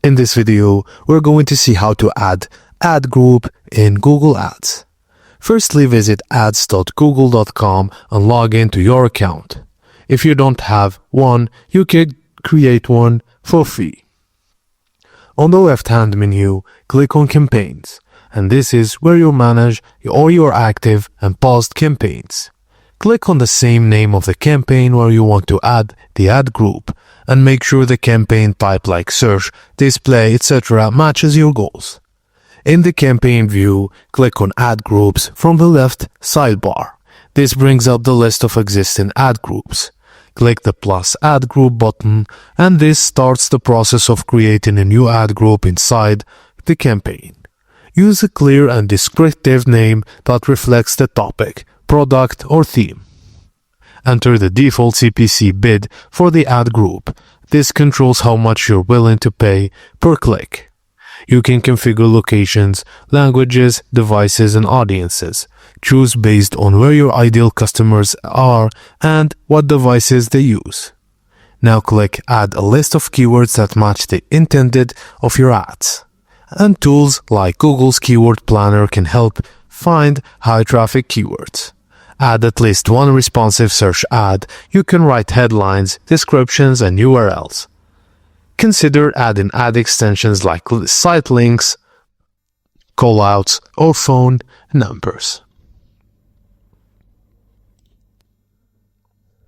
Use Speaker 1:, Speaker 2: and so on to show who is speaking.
Speaker 1: In this video, we're going to see how to add ad group in Google Ads. Firstly, visit ads.google.com and log into your account. If you don't have one, you can create one for free. On the left-hand menu, click on Campaigns, and this is where you manage all your active and paused campaigns. Click on the same name of the campaign where you want to add the ad group, and make sure the campaign type like search, display, etc. matches your goals. In the campaign view, click on Ad Groups from the left sidebar. This brings up the list of existing ad groups. Click the plus ad group button, and this starts the process of creating a new ad group inside the campaign. Use a clear and descriptive name that reflects the topic, product, or theme. Enter the default CPC bid for the ad group. This controls how much you're willing to pay per click. You can configure locations, languages, devices, and audiences. Choose based on where your ideal customers are and what devices they use. Now click Add a list of keywords that match the intended of your ads. And tools like Google's Keyword Planner can help find high traffic keywords. Add at least one responsive search ad. You can write headlines, descriptions, and URLs. Consider adding ad extensions like site links, callouts, or phone numbers.